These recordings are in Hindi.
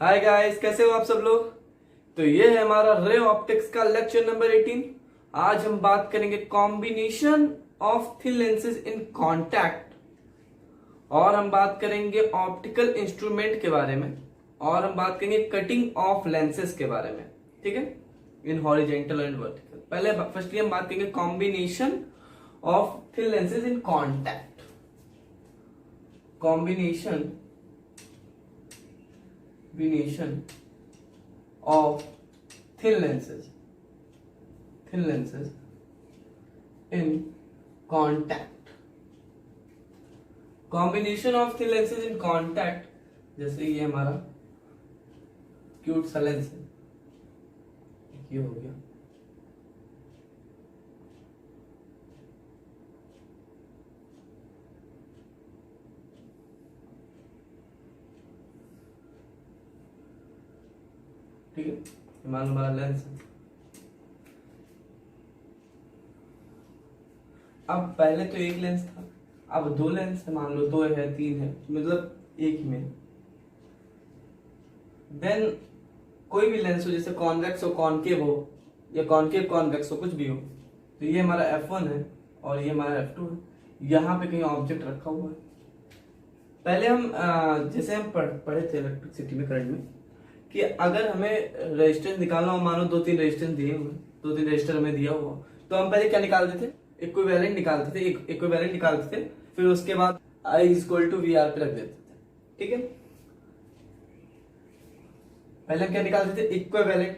हाय गाइस, कैसे हो आप सब लोग। तो ये है हमारा रे ऑप्टिक्स का लेक्चर नंबर 18। आज हम बात करेंगे combination of thin lenses in contact, और हम बात करेंगे ऑप्टिकल इंस्ट्रूमेंट के बारे में, और हम बात करेंगे कटिंग ऑफ लेंसेज के बारे में। ठीक है, इन हॉरिजेंटल एंड वर्टिकल। पहले फर्स्टली हम बात करेंगे combination of thin lenses in contact. Combination of thin lenses in contact। combination of thin lenses in contact, जैसे ये हमारा क्यूट सा लेंस है, ये हो गया। ठीक है, मान लो हमारा लेंस है। अब पहले तो एक लेंस था, अब दो लेंस है, मान लो दो है, तीन है, मतलब एक ही में। देन कोई भी लेंस हो, जैसे कॉन्वेक्स हो, कॉनकेव हो, या कॉनकेव कॉन्वेक्स हो, कुछ भी हो, तो ये हमारा F1 है और ये हमारा F2 है। यहाँ पे कहीं ऑब्जेक्ट रखा हुआ है। पहले हम जैसे हम पढ़े थे इलेक्ट्रिसिटी में, करंट में, कि अगर हमें रेजिस्टेंस निकालना हो, मानो दो तीन रेजिस्टेंस दिए हुए, दो तीन रेजिस्टर हमें दिया हुआ, तो हम पहले क्या निकालते थे, इक्विवेलेंट निकालते थे। इक्विवेलेंट निकालते थे, फिर उसके बाद I = VR पे रख देते थे। ठीक है, पहले हम क्या निकालते थे, इक्विवेलेंट।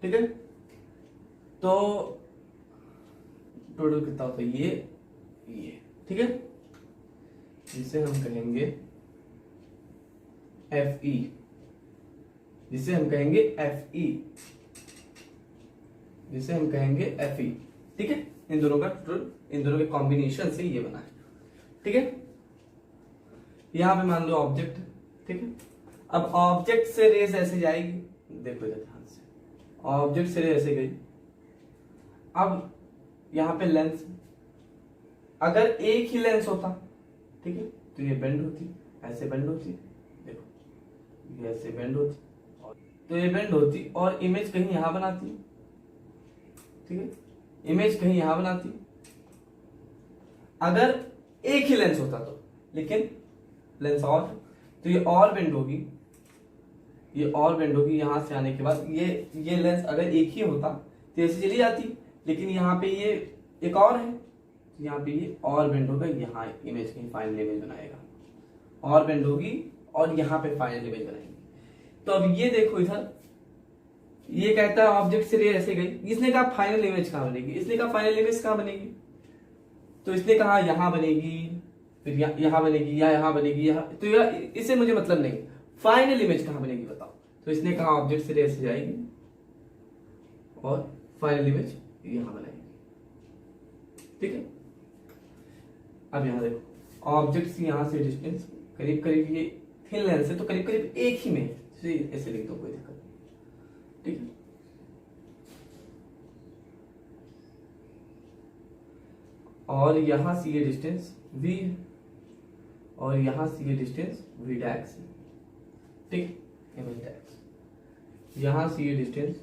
ठीक है, तो टोटल कितना होता है, ये। ठीक है, जिसे हम कहेंगे FE, जिसे हम कहेंगे FE, जिसे हम कहेंगे FE। ठीक है, इन दोनों का टोटल, इन दोनों के कॉम्बिनेशन से ये बना है। ठीक है, यहां पे मान लो ऑब्जेक्ट। ठीक है, अब ऑब्जेक्ट से रेस ऐसे जाएगी, देखो इधर ध्यान से, ऑब्जेक्ट से रेस ऐसे गई। अब यहां पे लेंस, अगर एक ही लेंस होता, ठीक है, तो ये बेंड होती, ऐसे बेंड होती, देखो ये ऐसे बेंड होती, तो ये बेंड होती और इमेज कहीं यहां बनाती। ठीक है, इमेज कहीं यहां बनाती अगर एक ही लेंस होता तो। लेकिन लेंस और, तो ये और बेंड होगी, ये और बेंड होगी यहां से आने के बाद। ये लेंस अगर एक ही होता तो ऐसे चली जाती, लेकिन यहाँ पे ये एक और है, तो यहाँ पे ये और बेंड होगा, यहाँ इमेज कहीं फाइनल इमेज बनाएगा, और बेंड होगी और यहाँ पे फाइनल इमेज बनाएगी। तो अब ये देखो इधर, ये कहता है ऑब्जेक्ट से रे ऐसे गई, इसने कहा फाइनल इमेज कहां बनेगी, इसने कहा फाइनल इमेज कहां बनेगी, तो इसने कहा यहां बनेगी, फिर यहां बनेगी, या यहां बनेगी, यहां, तो इससे मुझे मतलब नहीं, फाइनल इमेज कहां बनेगी बताओ। तो इसने कहा ऑब्जेक्ट से रे ऐसे जाएगी और फाइनल इमेज यहां बनाएगी। ठीक है, अब यहां देखो ऑब्जेक्ट से यहां से डिस्टेंस करीब करीब, ये थिन लेंस है तो करीब करीब एक ही में, ऐसे लिख दो, कोई दिक्कत नहीं। ठीक है, और यहां से ये डिस्टेंस V है और यहां से ये डिस्टेंस V' है। ठीक, इमेज डैक्स, यहां से ये डिस्टेंस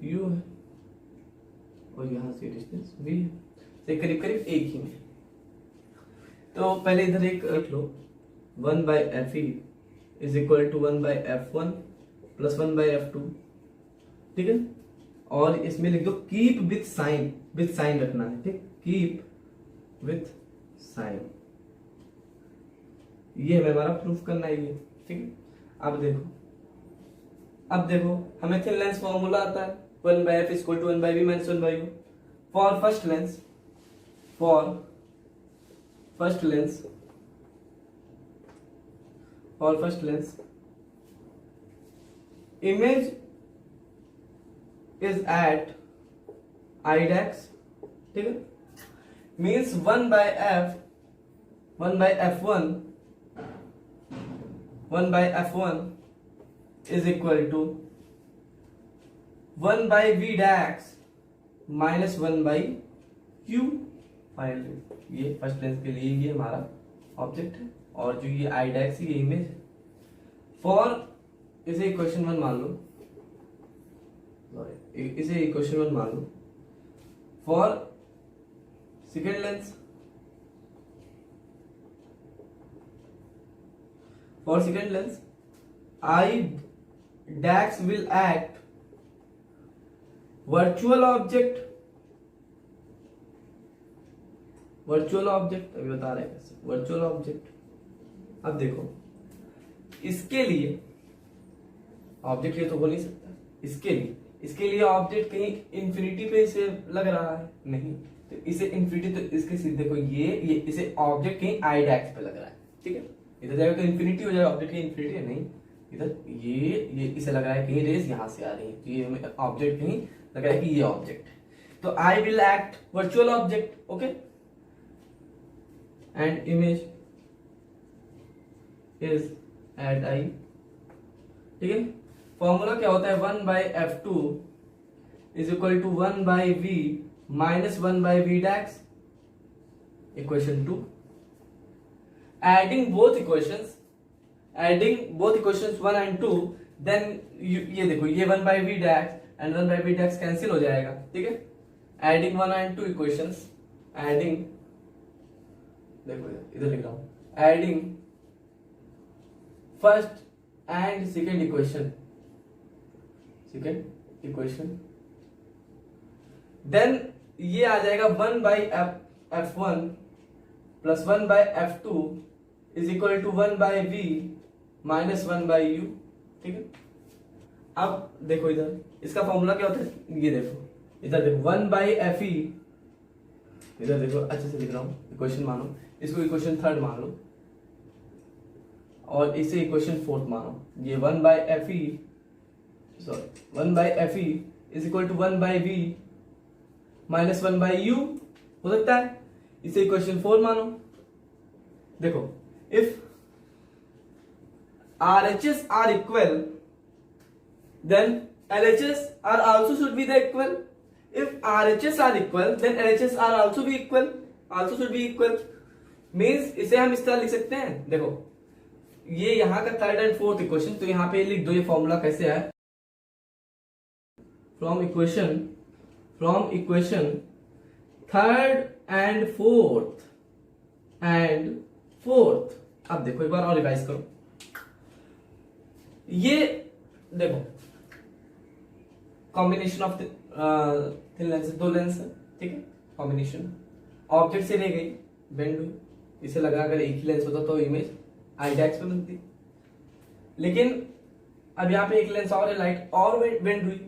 U है और यहां से ये डिस्टेंस V है, तो करीब करीब एक ही में। तो पहले इधर एक लिख लो, 1/FE = 1/F1 + 1/F2। ठीक है, और इसमें लिख दो keep with sign, with sign रखना है। ठीक, कीप विथ साइन, ये हमें हमारा प्रूफ करना है ये। ठीक है, अब देखो हमें थिन लेंस फॉर्मूला आता है, 1/F = 1/V - 1/U for first lens. Image is at Idax, ठीक है, means 1/F1 is equal to 1/V dax minus 1/Q, finally ये फर्स्ट लेंस के लिए ये हमारा ऑब्जेक्ट है, और जो ये आइडेक्स ये इमेज है। फॉर इसे इक्वेशन 1 मान लो, इसे इक्वेशन 1 मान लो। For second lens, for second lens, IDEX will act virtual object अभी बता रहे हैं कैसे virtual object। अब देखो इसके लिए ऑब्जेक्ट ये तो हो नहीं सकता, इसके लिए ऑब्जेक्ट कहीं इंफिनिटी पे इसे लग रहा है नहीं, तो इसे इंफिनिटी, तो इसके सीधे देखो ये इसे ऑब्जेक्ट कहीं आइडेक्स पे लग रहा है, ठीक है। इधर जाएगा तो इंफिनिटी हो जाएगा, ऑब्जेक्ट की इंफिनिटी है नहीं, इधर ये इसे लग रहा है कहीं रेस यहां से आ रही है, तो ये ऑब्जेक्ट कहीं लग रहा है कि ये ऑब्जेक्ट है। तो I will act virtual object, okay, and image is at I, ठीक है। फॉर्मूला क्या होता है, 1/f2 is equal to 1/v minus 1/v डैक्स, equation 2। adding both equations 1 and 2, then ये देखो ये 1/v dash and 1/v dash cancel हो जाएगा, ठीक है। adding 1 and 2 equations, adding, देखो इधर लिख रहा हूं, adding first and second equation, then ये आ जाएगा 1/f1 plus 1/f2 is equal to 1/v minus 1/u, ठीक है। अब देखो इधर इसका फॉर्मूला क्या होता है, ये देखो इधर देखो 1/fe, इधर देखो अच्छे से लिख रहा हूं, इक्वेशन मानो, इसको इक्वेशन 3 मान लो और इसे इक्वेशन 4 मानो। ये 1/fe is equal to 1/v minus 1/u हो सकता है, इसे इक्वेशन 4 मानो। देखो if RHS are equal then LHS are also should be the equal, if RHS are equal then LHS are also should be equal, means इसे हम इस तरह लिख सकते हैं। देखो ये यहां का थर्ड एंड फोर्थ इक्वेशन, तो यहां पे लिख दो ये फॉर्मूला कैसे है, from equation third and fourth. अब देखो एक बार और रिवाइज करो, ये देखो combination of thin lens, 2 lens है, ठीक है, कॉम्बिनेशन ऑब्जेक्ट से ले गई बेंड हुई, इसे लगा अगर एक ही लेंस होता तो इमेज आइडेक्स पे बनती, लेकिन अब यहाँ पे एक लेंस और है, लाइट और बेंड हुई,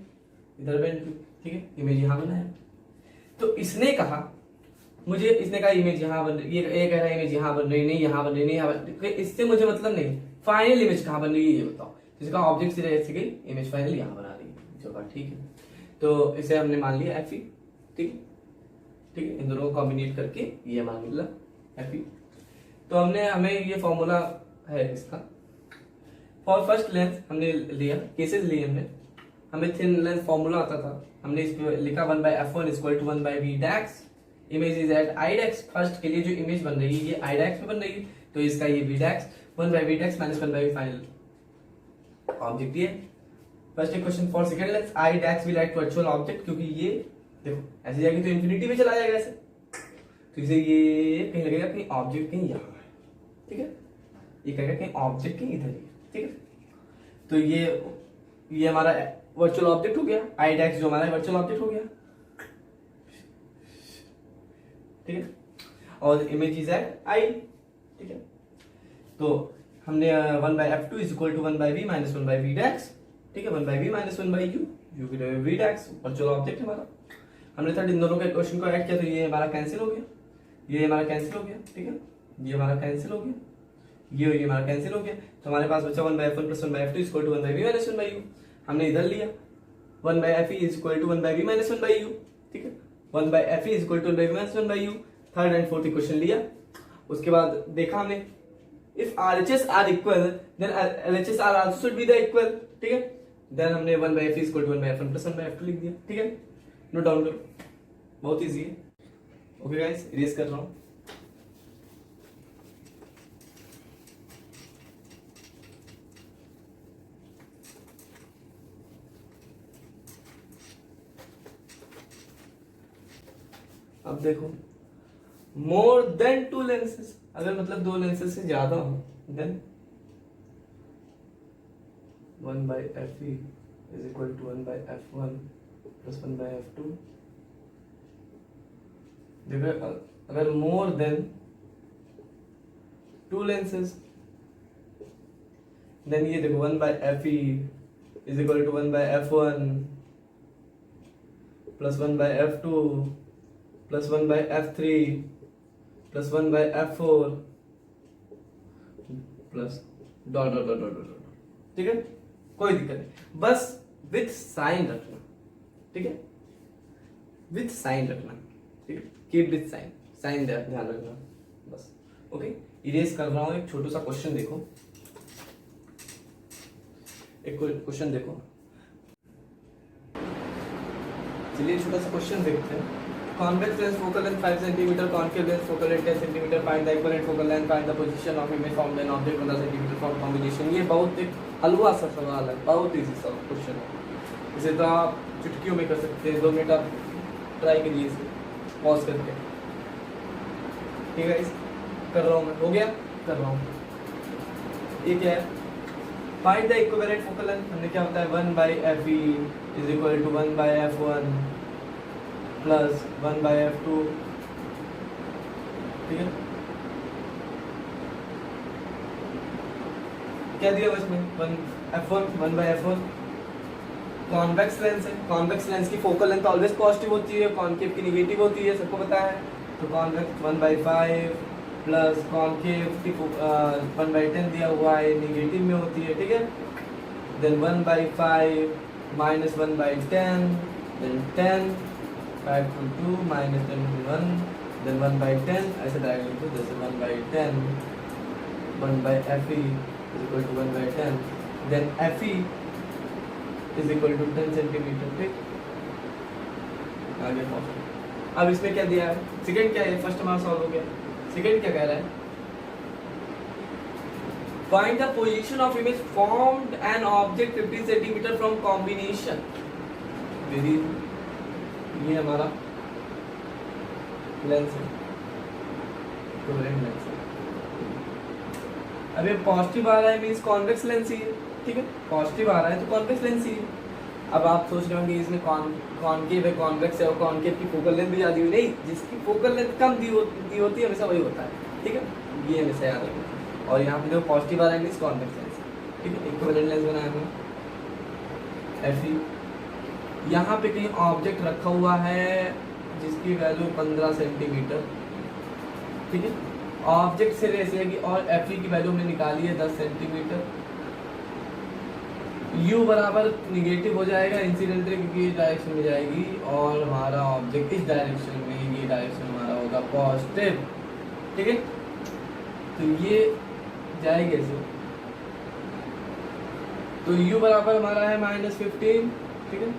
इधर बेंड हुई, ठीक है, इमेज यहां बना है। तो इसने कहा इमेज यहां बन रही, ये कह रहा है इमेज यहां बन रही नहीं, यहां बन रही नहीं, यहां बन रही, इससे मुझे मतलब नहीं, फाइनल इमेज कहां बन रही है ये बताओ। जिसका ऑब्जेक्ट से ऐसे गई इमेज फाइनल यहां बना रही है, जो ठीक है। तो इसे हमने मान लिया एफ ई, ठीक है, इन दोनों को कॉम्बिनेट करके ये मान मिला एफ ई। तो हमें ये फॉर्मूला है इसका फॉर फर्स्ट लेंस, हमने लिया केसेस लिए हमने, हमें थिन लेंस फॉर्मूला आता था, हमने इस पे लिखा 1/f1 equal to 1/v dash, image is at I dash. First के लिए जो इमेज बन रही है ये आइडेक्स में बन रही है, तो इसका ये v dash 1/v dash minus 1/v final object ये first equation. For second lens I dash will act virtual object, क्योंकि ये देखो ऐसे जाएगी तो इंफिनिटी में चला जाएगा ऐसे, तो इसे ये कहीं लगेगा कहीं ऑब्जेक्ट कहीं यहाँ है, ठीक है, ये कहेगा कहीं ऑब्जेक्ट कहीं इधर ही, ठीक है। तो ये हमारा वर्चुअल ऑब्जेक्ट हो गया, आई डैक्स जो हमारा वर्चुअल ऑब्जेक्ट हो गया, ठीक है, और इमेज इज एट आई, ठीक है। तो हमने 1/f2 is equal to 1/v minus 1/v dash, ठीक है, 1/v minus 1/u, U v dash virtual object हमारा। हमने थर्ड इन दोनों के क्वेश्चन को ऐड किया, तो ये हमारा कैंसिल हो गया, ये हमारा कैंसिल हो गया, ठीक है, ये हमारा कैंसिल हो गया, ये हमारा कैंसिल हो गया, तो हमारे पास बचा 1/f1 plus 1/f2 is equal to 1/v minus 1/u। हमने इधर लिया 1/fe is equal to 1/v minus 1/u, ठीक है, 1/fe is equal to 1/v minus 1/u, third and fourth equation लिया। उसके बाद देखा हमने if RHS are equal then LHS are also should be the equal, ठीक है, देन हमने 1/f is equal to 1/f1 plus 1/f2 लिख दिया, ठीक है, नोट डाउन करो, बहुत इजी है। ओके गाइस, इरेज कर रहा हूँ। अब देखो, मोर देन टू लेंसेज, अगर मतलब दो लेंसेज से ज्यादा हो, then 1 by FE is equal to 1 by F1 plus 1 by F2। देखो, अगर more than two lenses, then ये देखो 1 by FE is equal to 1 by F1 plus 1 by F2 plus 1 by F3 plus 1 by F4 plus dot dot dot dot. ठीक है, कोई दिक्कत नहीं, बस विथ साइन रखना। ठीक है, विथ साइन रखना। ठीक है, कीप विथ साइन, साइन ध्यान रखना बस। ओके, इरेज कर रहा हूं। एक छोटा सा क्वेश्चन देखो, एक क्वेश्चन देखो। चलिए छोटा सा क्वेश्चन देखते हैं। Convex lens focal length 5 cm, concave lens focal length 10 cm, find the equivalent focal length, find the position of image formed an object 15 cm from combination। ये बहुत एक हलवा सा सवाल है, बहुत इजी सा क्वेश्चन है। इसे तो आप चुटकियों में कर सकते हैं। 2 मिनट आप ट्राई करिए इसे पॉज करके। ठीक है, इस कर रहा हूँ मैं, हो गया, कर रहा हूँ। ये क्या है? Find the equivalent focal length. हमने क्या होता है, 1 by FE is equal to 1 by F1 plus 1 by F2। ठीक है, क्या दिया बस में, 1 by F1। कॉन्वेक्स लेंस है, कॉन्वेक्स लेंस की फोकल लेंथ ऑलवेज पॉजिटिव होती है, कॉन्केव की नेगेटिव होती है, सबको पता है। तो कॉन्वेक्स 1 by 5 प्लस कॉन्केव की 1 by 10 दिया हुआ है, नेगेटिव में होती है। ठीक है, then 1 by 5 minus 1 by 10, then 10 5 to 2 minus 10 to 1, then 1 by 10, ऐसे डायरेक्ट लिखो, जैसे 1 by 10, 1 by FE is equal to 1 by 10, then FE is equal to 10 centimetre. ठीक, आगे पहुँचो। अब इसमें क्या दिया है, सेकंड क्या है, फर्स्ट हमारा सॉल्व हो गया। सेकंड क्या कह रहा है, find the position of image formed an object 15 centimetre from combination। Very, ये हमारा लेंस है, इक्विवेलेंट लेंस है। अब ये पॉजिटिव आ रहा है, मींस कॉन्वेक्स लेंस ही है। ठीक है, पॉजिटिव आ रहा है तो कॉन्वेक्स लेंस ही है। अब आप सोच रहे होंगे इसमें कॉनकेव है, कॉन्वेक्स है, और कॉनकेव की फोकल लेंथ भी ज़्यादा हुई। नहीं, जिसकी फोकल लेंथ कम दी होती है हमेशा वही होता है। ठीक है, ये हमेशा याद रखना। और यहाँ पे जो पॉजिटिव आ रहा है मींस कॉन्वेक्स लेंस। ठीक है, इक्विवेलेंट लेंस बनाया हमने FE। यहाँ पे कहीं ऑब्जेक्ट रखा हुआ है जिसकी वैल्यू 15 सेंटीमीटर। ठीक है, ऑब्जेक्ट से रेस लेगी और FE की वैल्यू हमने निकाली है 10 सेंटीमीटर। U बराबर निगेटिव हो जाएगा इंसिडेंट रे, क्योंकि ये डायरेक्शन में जाएगी, और हमारा ऑब्जेक्ट इस डायरेक्शन में, ये डायरेक्शन हमारा होगा पॉजिटिव। ठीक है, तो ये जाएगी ऐसे, तो U बराबर हमारा है -15। ठीक है,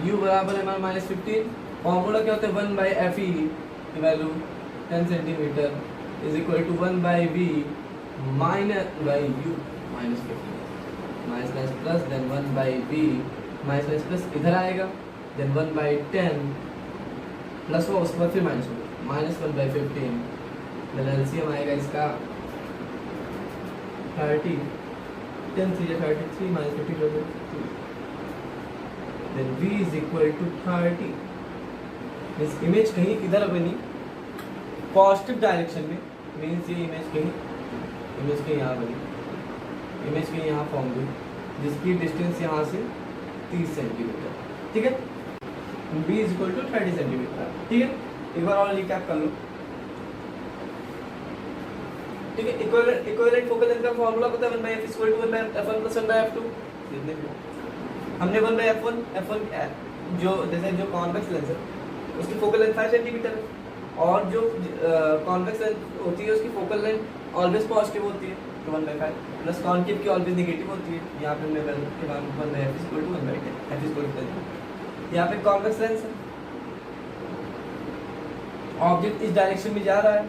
U बराबर है हमारा -15। फॉर्मूला क्या होता है, 1 by FE की value 10 centimetre is equal to 1 by V minus by U -15, minus plus, then 1 by V minus plus इधर आएगा, देन 1 by 10 प्लस हुआ, उसके बाद फिर माइनस होगा, -1 by 15, देन एलसीएम आएगा इसका 30, 10 3 33 -50 then V is equal to 30। Means image कहीं इधर बनी पॉजिटिव डायरेक्शन में, मीन्स ये इमेज कहीं यहाँ बनी, इमेज कहीं यहाँ फॉर्म हुई, जिसकी डिस्टेंस यहाँ से 30 सेंटीमीटर। ठीक है, V is equal to 30 centimetre. ठीक है, एक बार और रिकैप कर लो। ठीक है, इक्विवेलेंट फोकल लेंथ का फॉर्मूला पता है, 1 by F is equal to 1 by F1 plus 1 by F2। हमने 1 by F1 जो जैसे जो कॉन्वेक्स लेंस है उसकी फोकल लेंथ 5 सेंटीमीटर है, और जो कॉन्वेक्स लेंस होती है उसकी फोकल लेंथ ऑलवेज पॉजिटिव होती है, तो 1 by 5 प्लस कॉनकेव की ऑलवेज नेगेटिव होती है। यहाँ पे मैं 1 by F is equal to 1 by 10, F is equal to 10। यहाँ पे कॉन्वेक्स लेंस है, ऑब्जेक्ट इस डायरेक्शन में जा रहा है,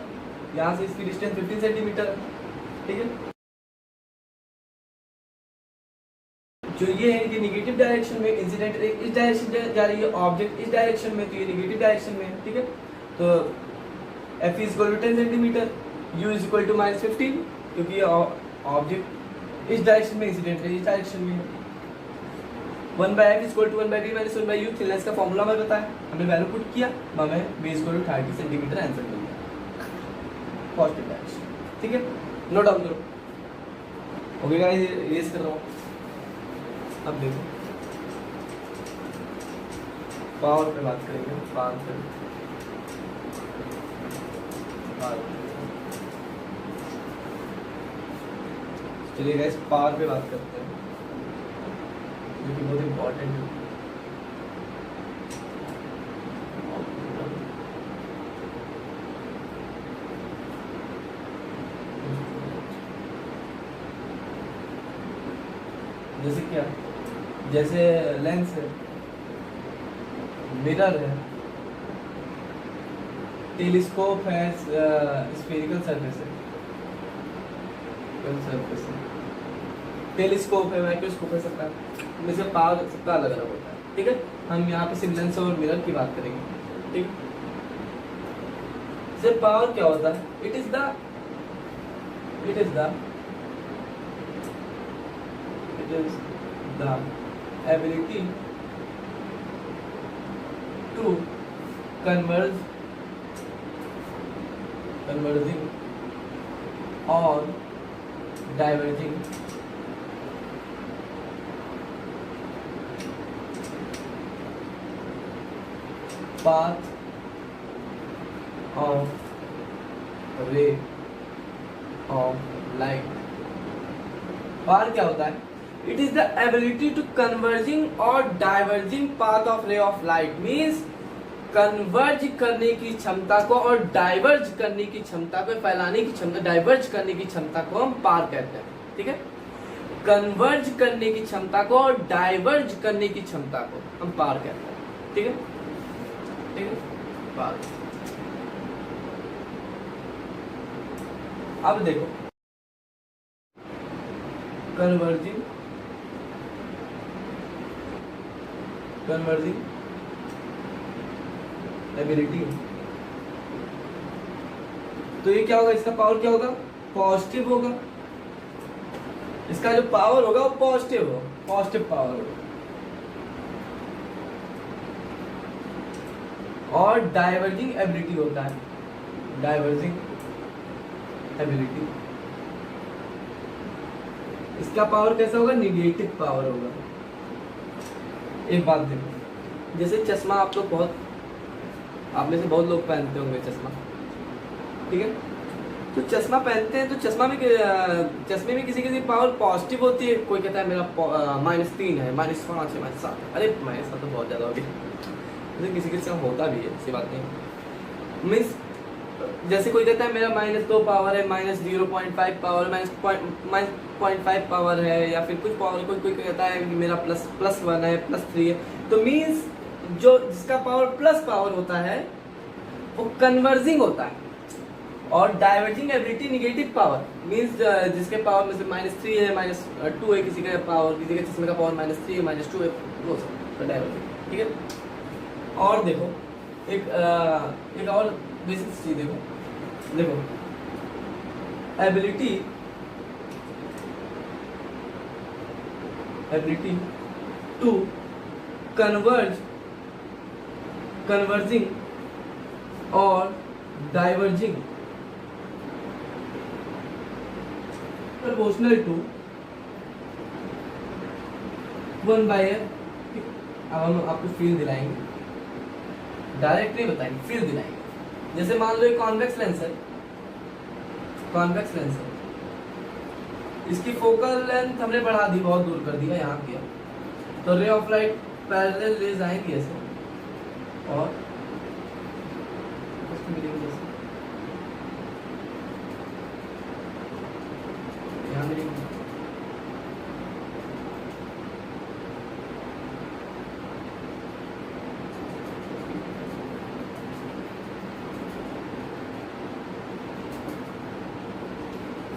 यहाँ से इसकी डिस्टेंस 15 सेंटीमीटर है, ठीक है। जो ये है कि निगेटिव डायरेक्शन में, इंसिडेंट रे इस डायरेक्शन जा रही है, ऑब्जेक्ट इस डायरेक्शन में, तो ये निगेटिव डायरेक्शन में है, ठीक है। तो F is equal to 10 centimetre, U is equal to -15, क्योंकि ऑब्जेक्ट इस डायरेक्शन में, इंसिडेंट रे इस डायरेक्शन में है। 1/f is equal to 1/b minus 1/u, thin lens का फॉर्मूला हमें बताया, हमने वैल्यू पुट किया, हमें b is equal to 30 centimetre answer मिल गया, पॉजिटिव डायरेक्शन, ठीक है। नोट डाउन करो। ओके गाइस, रेस कर रहा हूँ। अब देखो पावर पे बात करेंगे, पावर पे चलिए गाइस पावर पे बात करते हैं, जो कि बहुत इम्पोर्टेंट है। जैसे क्या, जैसे लेंस है, मिरर है, टेलीस्कोप है, स्फेरिकल सरफेस है, टेलीस्कोप है, माइक्रोस्कोप है, सबका में से पावर सबका अलग अलग होता है, ठीक है। हम यहाँ पे सिर्फ लेंस और मिरर की बात करेंगे, ठीक है। सिर्फ पावर क्या होता है, it is the ability to converging or diverging path of ray of light। Power क्या होता है, it is the ability to converging और diverging path of ray of light, means converge करने की क्षमता को और डाइवर्ज करने की क्षमता को, फैलाने की क्षमता, डाइवर्ज करने की क्षमता को हम पावर कहते हैं, ठीक है। कन्वर्ज करने की क्षमता को और डाइवर्ज करने की क्षमता को हम पावर कहते हैं, ठीक है, ठीक है, पावर। अब देखो कन्वर्जिंग एबिलिटी, तो ये क्या होगा, इसका पावर क्या होगा, पॉजिटिव होगा। इसका जो पावर होगा वो पॉजिटिव होगा, पॉजिटिव पावर होगा। और डाइवर्जिंग एबिलिटी होता है, डाइवर्जिंग एबिलिटी, इसका पावर कैसा होगा, निगेटिव पावर होगा। एक बात देखो, जैसे चश्मा आप लोग आप में से बहुत लोग पहनते होंगे चश्मा, ठीक है। तो चश्मा पहनते हैं तो चश्मे में किसी किसी पावर पॉजिटिव होती है, कोई कहता है मेरा -3 है, -5 है, -7, अरे -7 तो बहुत ज़्यादा हो गया, जैसे किसी किसी का होता भी है, ऐसी बात नहीं। मीन्स जैसे कोई कहता है मेरा -2 पावर है, -0.5 पावर, -0.5 पावर है, या फिर कुछ पावर, कोई कहता है कि मेरा +1 है, +3 है। तो मीन्स जो जिसका पावर प्लस पावर होता है वो कन्वर्जिंग होता है, और diverging ability negative power, means जिसके पावर में से -3 है, -2 है, किसी का पावर, किसी के चश्मे का पावर -3 है, -2 है, वो सब डाइवर्जिंग, ठीक है। और देखो एक और बेसिक चीज देखो एबिलिटी टू कन्वर्जिंग और डाइवर्जिंग प्रोपोर्शनल टू 1/f। अब हम आपको फील दिलाएंगे, डायरेक्ट नहीं बताएंगे, फील दिलाएंगे। जैसे मान लो एक कॉन्वेक्स लेंस है, इसकी फोकल लेंथ हमने बढ़ा दी, बहुत दूर कर दिया, यहाँ किया, तो रे ऑफ लाइट पैरेलल रेज आएंगी ऐसे, और यहाँ मिलेंगे।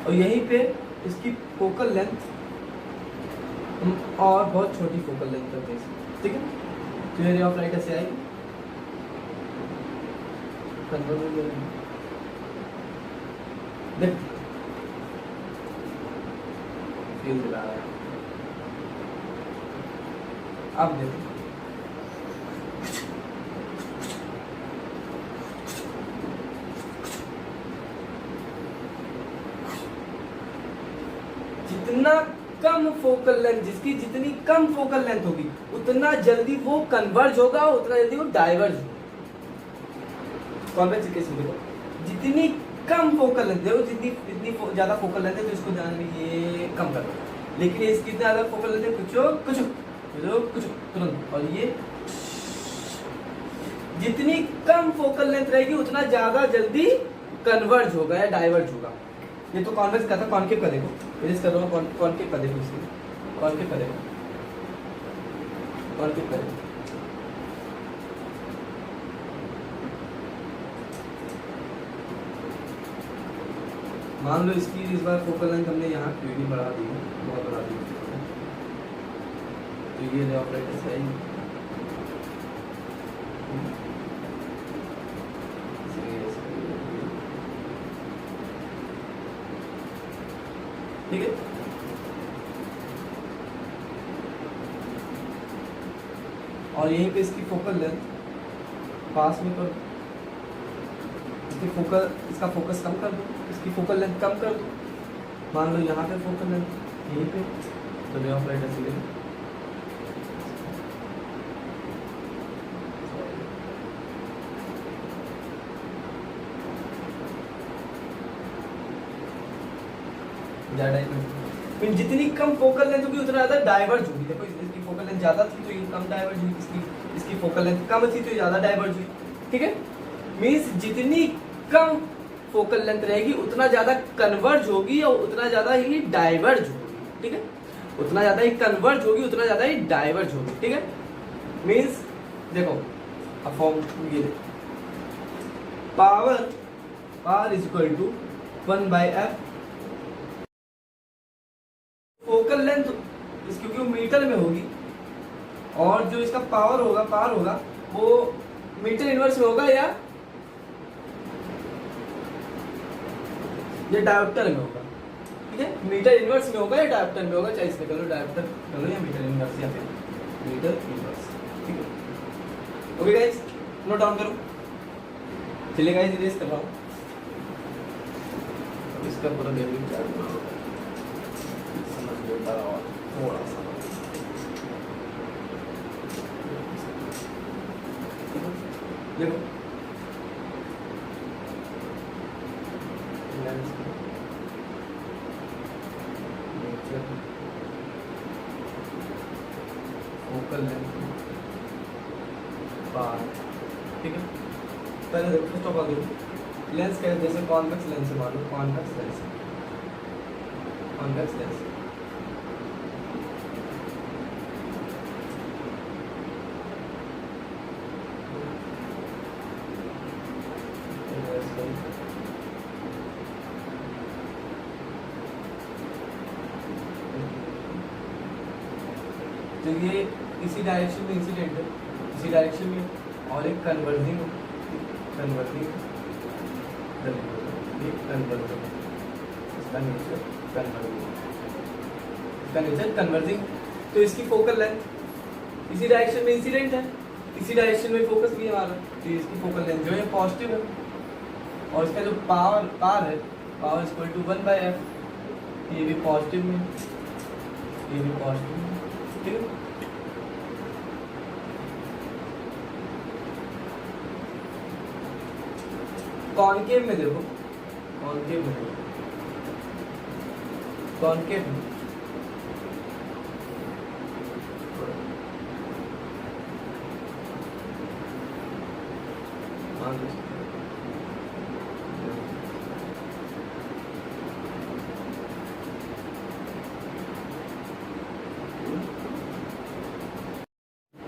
और यहीं पे इसकी फोकल लेंथ हम और बहुत छोटी फोकल लेंथ करते हैं, ठीक है। तो ये रे ऑफ लाइट ऐसे आएगी, देख फील दिला रहा है। अब देखो जितना कम फोकल लेंथ, जिसकी जितनी कम फोकल लेंथ होगी उतना जल्दी वो कन्वर्ज होगा, उतना जल्दी वो डाइवर्ज होगा। कॉन्वेक्स केस में देखो, जितनी कम फोकल लेंथ, देखो जितनी इतनी ज्यादा फोकल लेंथ है तो इसको ध्यान में ये कम कर दो, लेकिन ये इसकी ज्यादा फोकल लेंथ है कुछ तुरंत, और ये जितनी कम फोकल लेंथ रहेगी उतना ज्यादा जल्दी कन्वर्ज होगा या डाइवर्ज होगा। ये तो कॉन्वेक्स का था, कॉन्केव का देखो, इरेज कर रहा हूँ, कॉन्केव का देखो, इसलिए कॉन्केव का देखो, कॉन्केव का देखो। मान लो इसकी इस बार फोकल लेंथ हमने यहाँ क्यों बढ़ा दी है, बहुत बढ़ा दी है, तो ये रे ऑफ लाइट ऐसे आएगी, ठीक है। और यहीं पे इसकी फोकल लेंथ पास में कर, इसकी फोकल, इसका फोकस कम कर दो, इसकी फोकल लेंथ कम कर दो। मान लो यहाँ पे फोकल लेंथ यहीं पे, तो रे ऑफ लाइट ऐसे ले, जितनी कम फोकल लेंथ होगी उतना ज्यादा डाइवर्ज होगी। देखो इसकी फोकल लेंथ ज्यादा थी तो ये कम डाइवर्ज हुई, इसकी फोकल लेंथ कम थी तो ये ज्यादा डाइवर्ज हुई, ठीक है। मींस जितनी कम फोकल लेंथ रहेगी उतना ज्यादा कन्वर्ज होगी और उतना ज्यादा ही डाइवर्ज होगी, ठीक है। उतना ज्यादा ही कन्वर्ज होगी, उतना ज्यादा ही डाइवर्ज होगी, ठीक है। मींस देखो अब फॉर्म ये power is equal to 1/f focal length, क्योंकि वो मीटर में होगी और जो इसका पावर होगा वो मीटर इनवर्स में होगा या ये डायोप्टर में होगा, ठीक है। मीटर इनवर्स में होगा या डायोप्टर में होगा, चाहे इसमें करो डायोप्टर करो या मीटर इनवर्स या फिर मीटर इनवर्स, ठीक है। ओके गाइस, नोट डाउन करो। चलिए गाइस इरेज कर रहा हूँ, इसका पूरा डेरिवेटिव चार्ट समझ लेता और थोड़ा सा देखो फोकल लेंथ पार, ठीक है। पहले देखो फर्स्ट ऑफ ऑल देखो लेंस क्या है, जैसे कॉन्वेक्स लेंस है, मान लो कॉन्वेक्स लेंस तो ये इसी डायरेक्शन में इंसिडेंट है, इसी डायरेक्शन में, और एक कन्वर्जिंग इसका नेचर कन्वर्जिंग, तो इसकी फोकल लेंथ इसी डायरेक्शन में इंसिडेंट है, इसी डायरेक्शन में फोकस भी हमारा, तो इसकी फोकल लेंथ जो है पॉजिटिव है, और इसका जो पावर है पावर इक्वल टू 1/f, ये भी पॉजिटिव में, ये भी पॉजिटिव में, ठीक है। कॉनकेव में देखो, कॉनकेव में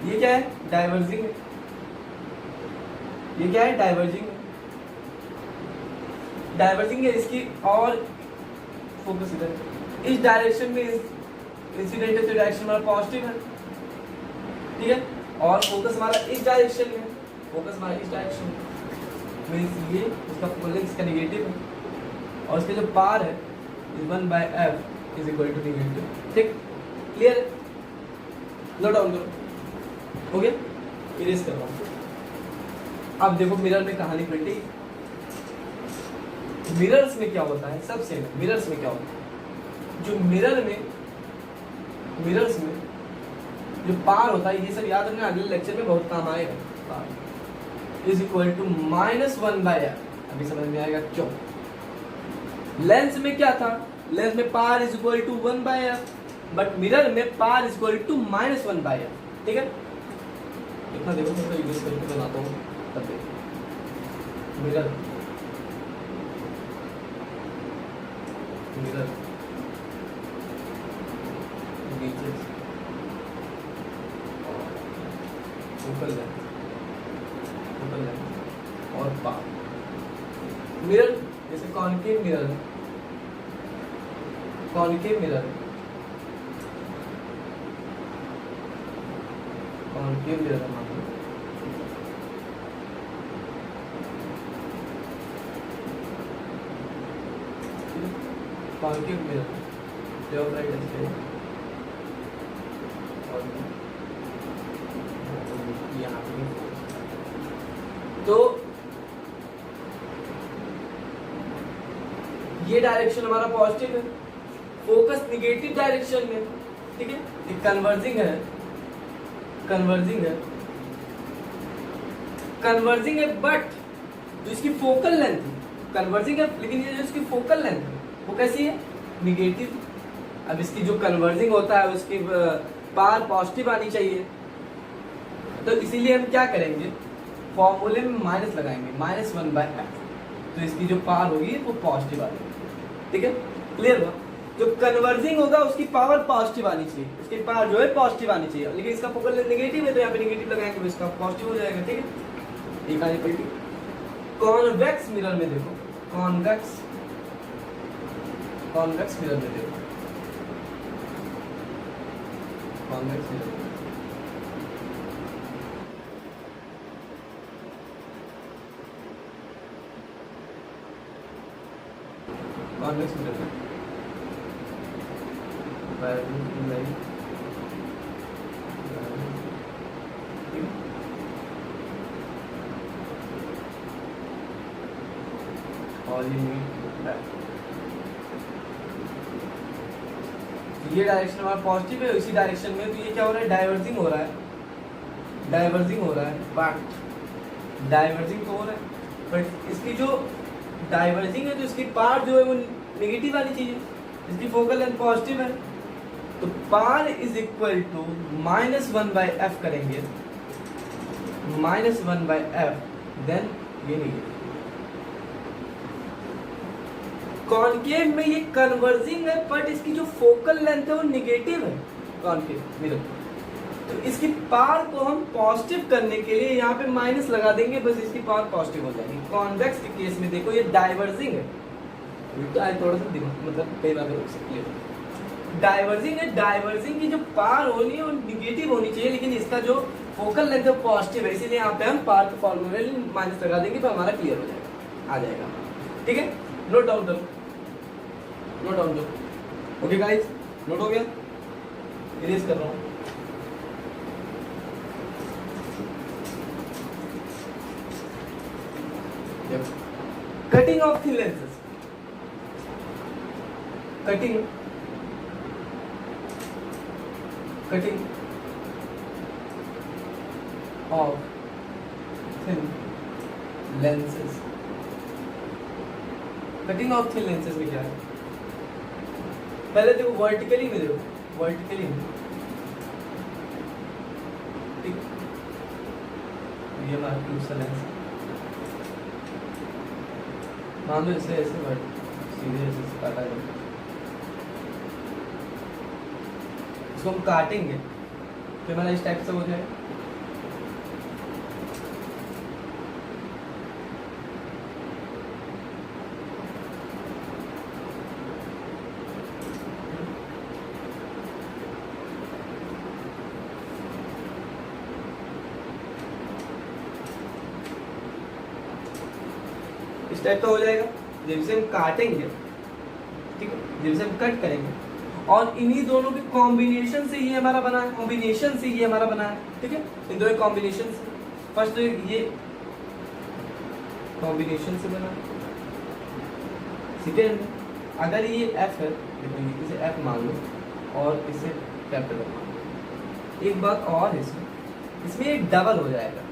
ये क्या है, डाइवर्जिंग है, ये क्या है, डाइवर्जिंग है, इसकी और फोकस इधर, इस डायरेक्शन में इंसिडेंट डायरेक्शन हमारा पॉजिटिव है, ठीक है, और फोकस हमारा इस डायरेक्शन में, फोकस हमारा इस डायरेक्शन में, मीन्स ये उसका फोकल लेंथ इसका नेगेटिव है, और इसका जो पार है is 1/f is equal to negative. ठीक, क्लियर है? नोट डाउन करो, हो गया? इरेज कर रहा हूँ। अब देखो मिरर में कहानी पलटी। मिरर्स में क्या होता है, सब सेम है। मिरर्स में क्या होता है, जो मिरर्स में जो पार होता है, ये सब याद रखना, अगले लेक्चर में बहुत काम आएगा। पार इज इक्वल टू -1/f। अभी समझ में आएगा क्यों। लेंस में क्या था, लेंस में power is equal to 1/f, but mirror में power is equal to -1/f। ठीक है, इतना देखो मैं तो यूज करके बनाता हूँ, तब देखो। मिरर नीचे फोकल लेंथ और पार। मिरर जैसे कॉनकेव मिरर है, कॉनकेव मिरर है, कॉनकेव मिरर है, कॉनकेव मिरर लेफ्ट राइट ऐसे, और यहाँ पे तो ये डायरेक्शन हमारा पॉजिटिव है, फोकस निगेटिव डायरेक्शन में, ठीक है, ये कन्वर्जिंग है, कन्वर्जिंग है, बट जो इसकी फोकल लेंथ है, कन्वर्जिंग है, लेकिन ये जो इसकी फोकल लेंथ है वो कैसी है, निगेटिव। अब इसकी जो कन्वर्जिंग होता है उसकी पार पॉजिटिव आनी चाहिए, तो इसीलिए हम क्या करेंगे, फॉर्मूले में माइनस लगाएंगे, -1/f, तो इसकी जो पार होगी वो पॉजिटिव आ जाएगी। ठीक है, क्लियर हुआ? जो कन्वर्जिंग होगा उसकी पावर पॉजिटिव आनी चाहिए, उसकी पावर जो है पॉजिटिव आनी चाहिए, लेकिन इसका फोकल लेंथ नेगेटिव है तो यहाँ पे नेगेटिव लगाएंगे तो इसका पॉजिटिव हो जाएगा। ठीक है, एक आनी पलटी। कॉन्वेक्स मिरर में देखो, कॉन्वेक्स मिरर में देखो, कॉन्वेक्स मिरर कॉन्वेक्स मिरर और ये डायरेक्शन हमारा पॉजिटिव है, इसी डायरेक्शन में, तो ये क्या हो रहा है, डाइवर्जिंग हो रहा है, बट डाइवर्जिंग तो हो रहा है, बट इसकी जो डाइवर्जिंग है तो इसकी पार जो है वो नेगेटिव आनी चाहिए, इसकी फोकल लेंथ पॉजिटिव है, तो पार इज इक्वल टू -1/f करेंगे, -1/f, देन ये नेगेटिव। कॉनकेव में ये कन्वर्जिंग है, बट इसकी जो फोकल लेंथ है वो नेगेटिव है, कॉनकेव मिरर, तो इसकी पार को हम पॉजिटिव करने के लिए यहाँ पे माइनस लगा देंगे, बस इसकी पार पॉजिटिव हो जाएगी। कॉन्वेक्स के केस में देखो ये डाइवर्जिंग है, तो आज थोड़ा सा दिमाग मतलब कई बार डाइवर्जिंग है, डाइवर्जिंग की जो पार होनी है वो निगेटिव होनी चाहिए, लेकिन इसका जो फोकल लेंथ है पॉजिटिव है, इसीलिए यहाँ पे हम पार के फॉर्मूले में माइनस लगा देंगे तो हमारा क्लियर हो जाएगा, आ जाएगा। ठीक है, नोट डाउन करो, नोट डाउन करो। ओके गाइस, नोट हो गया? इरेज कर रहा हूँ। Cutting of thin lenses, cutting of thin lenses, cutting of thin lenses में क्या है, पहले देखो वर्टिकली में, देखो वर्टिकली में, ठीक, ये हमारा दूसरा लेंस, मान लो इसे ऐसे सीधे ऐसे काटा जाए, इसको हम काटेंगे तो हमारा इस टाइप से हो जाएगा। इस टाइप का हो जाएगा, जब से हम काटेंगे, ठीक है, जब से हम कट करेंगे, और इन्हीं दोनों के कॉम्बिनेशन से ये हमारा बना है, कॉम्बिनेशन से ये हमारा बना है, ठीक है, इन दोनों कॉम्बिनेशन से, फर्स्ट तो ये कॉम्बिनेशन से बना है, सेकेंड अगर ये f है, देखो इसे f मान लो और इसे कैपिटल मान लो। एक बात और है इसमें ये डबल हो जाएगा,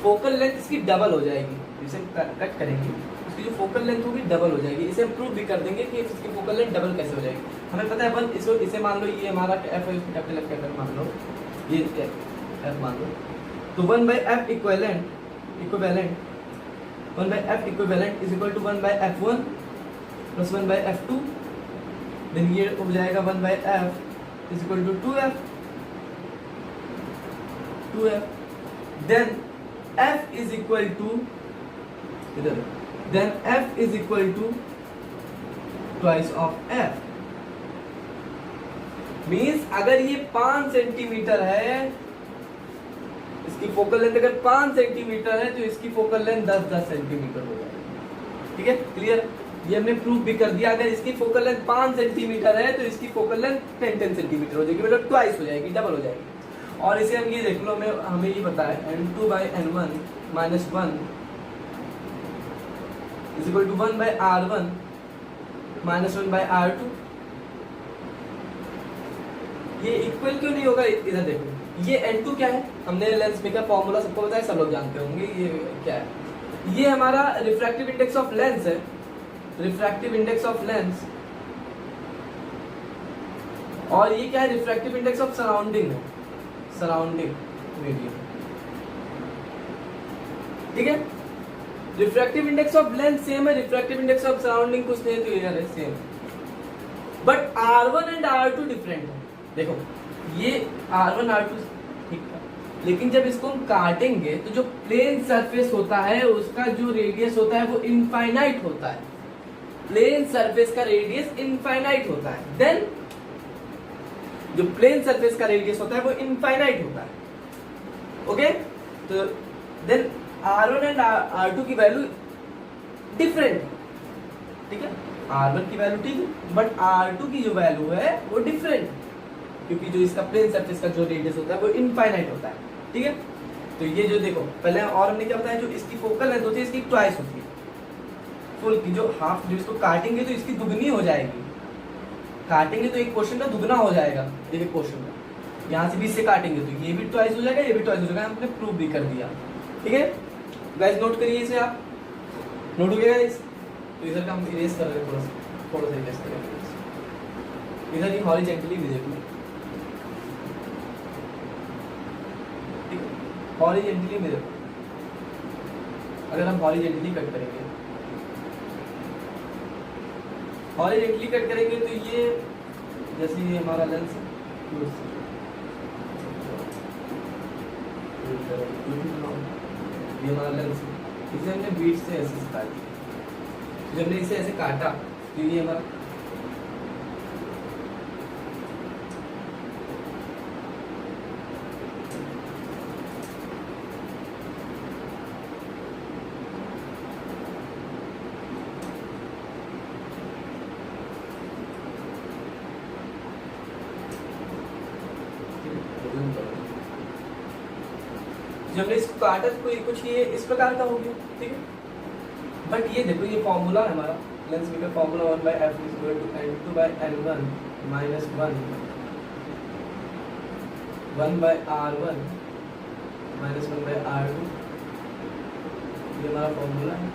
फोकल लेंथ इसकी डबल हो जाएगी, इसे कट करेंगे इसकी जो फोकल लेंथ होगी डबल हो जाएगी। इसे हम प्रूव भी कर देंगे कि इसकी फोकल लेंथ डबल कैसे हो जाएगी। हमें पता है अपन इसको इसे मान लो ये हमारा f है, कैपिटल F कैपिटल मान लो, ये f मान लो, तो 1/f equivalent 1/f equivalent is equal to 1/f1 plus 1/f2, then ये हो जाएगा 1/f is equal to 2f, then f is equal to इधर, then f is equal to twice of f। Means अगर ये 5 सेंटीमीटर है, इसकी फोकल लेंथ अगर 5 सेंटीमीटर है तो इसकी फोकल लेंथ 10 सेंटीमीटर हो जाएगी। ठीक है, क्लियर? ये हमने प्रूव भी कर दिया। अगर इसकी फोकल लेंथ 5 सेंटीमीटर है तो इसकी फोकल लेंथ 10 सेंटीमीटर हो जाएगी, मतलब ट्वाइस हो जाएगी, डबल हो जाएगी। और इसे हम ये देख लो, हमें ये पता है n2/n1 minus 1 is equal to 1/r1 minus 1/r2। ये इक्वल क्यों नहीं होगा? इधर देखो, ये n2 क्या है, हमने लेंस मेकर फॉर्मूला सबको बताया, सब लोग जानते होंगे। ये क्या है? ये हमारा रिफ्रैक्टिव इंडेक्स ऑफ लेंस है, रिफ्रैक्टिव इंडेक्स ऑफ लेंस। और ये क्या है? रिफ्रैक्टिव इंडेक्स ऑफ सराउंडिंग है, सराउंडिंग मीडियम। ठीक है, refractive index of lens same है, रिफ्रैक्टिव इंडेक्स ऑफ सराउंडिंग कुछ नहीं, तो ये है same. But R1 and R2 different है। देखो ये R1 R2 ठीक है, लेकिन जब इसको हम काटेंगे तो जो प्लेन सरफेस होता है उसका जो रेडियस होता है वो इनफाइनाइट होता है। प्लेन सरफेस का रेडियस इनफाइनाइट होता है। देन जो प्लेन सरफेस का रेडियस होता है वो इनफाइनाइट होता है। ओके, तो देन R1 एंड R2 की वैल्यू डिफरेंट है। ठीक है, R1 की वैल्यू ठीक है, बट R2 की जो वैल्यू है वो डिफरेंट है, क्योंकि जो इसका प्लेन सरफेस का जो रेडियस होता है वो इनफाइनाइट होता है। ठीक है, तो ये जो देखो पहले और हमने क्या बताया, जो इसकी फोकल लेंथ होती है इसकी ट्वाइस होती है फुल की, जो हाफ, जो इसको काटेंगे तो इसकी दुगनी हो जाएगी। काटेंगे तो एक पोर्शन का दुगना हो जाएगा, एक पोर्शन का। यहाँ से भी इससे काटेंगे तो ये भी ट्वाइस हो जाएगा, ये भी ट्वाइस हो जाएगा। हमने प्रूव भी कर दिया। ठीक है गाइस, नोट करिए इसे, आप नोट हो गया गाइस। तो इधर का हम इरेज कर रहे हैं, थोड़ा सा इरेज करेंगे। इधर ही हॉरिजॉन्टली भी देख लो, हॉरिजॉन्टली में देखो, अगर हम हॉरिजॉन्टली कट करेंगे, हॉरिजॉन्टली कट करेंगे तो ये जैसे ये हमारा लेंस है, ये हमारा लेंस है, इसे हमने बीच से ऐसे काट दिया। जब हमने इसे ऐसे काटा तो ये हमारा जब हमने इसको काटा तो कोई कुछ ये इस प्रकार का हो गया। ठीक है, बट ये देखो, ये फॉर्मूला है हमारा lens maker formula 1/f is equal to n2/n1 minus 1/r1 minus 1/r2। ये हमारा फॉर्मूला है।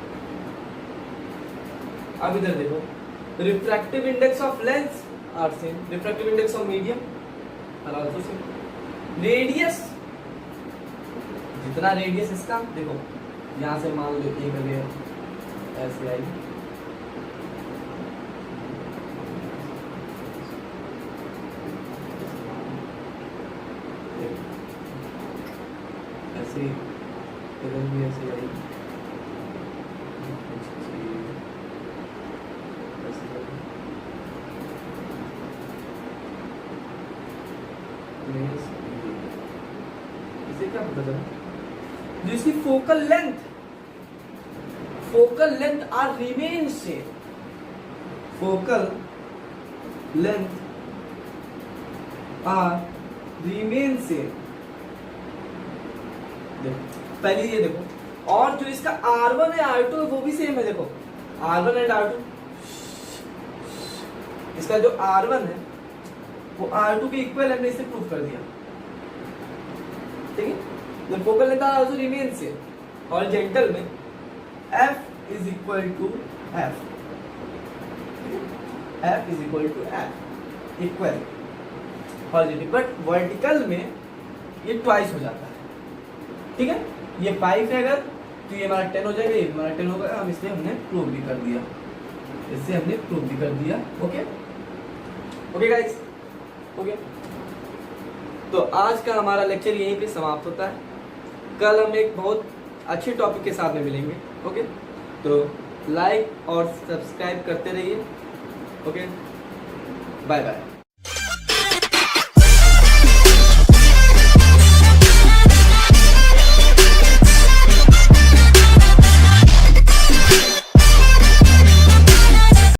अब इधर देखो, refractive index of lens are same, refractive index of medium are also same. Radius, जितना रेडियस इसका देखो, यहाँ से मान लो एक अगर ऐसे आई, ऐसे इधर भी ऐसे आई, इसे क्या पता चला, जो इसकी focal length focal length are remain same, focal length are remain same. देखो पहले ये देखो, और जो इसका R1 है R2 है वो भी सेम है। देखो R1 एंड R2, इसका जो R1 है वो R2 के इक्वल हमने इसे प्रूव कर दिया, ठीक है। The focal length are also remain same. Horizontal में F is equal to F, F is equal to F, equal horizontal. But vertical में ये ट्वाइस हो जाता है, ठीक है। ये 5 है अगर, तो ये हमारा 10 हो जाएगा, ये हमारा 10 होगा। हम इसलिए हमने प्रूव भी कर दिया, इससे हमने प्रूव भी कर दिया। Okay okay guys, okay. तो आज का हमारा लेक्चर यहीं पे समाप्त होता है। कल हम एक बहुत अच्छे टॉपिक के साथ में मिलेंगे। ओके, तो लाइक और सब्सक्राइब करते रहिए। Okay, bye bye.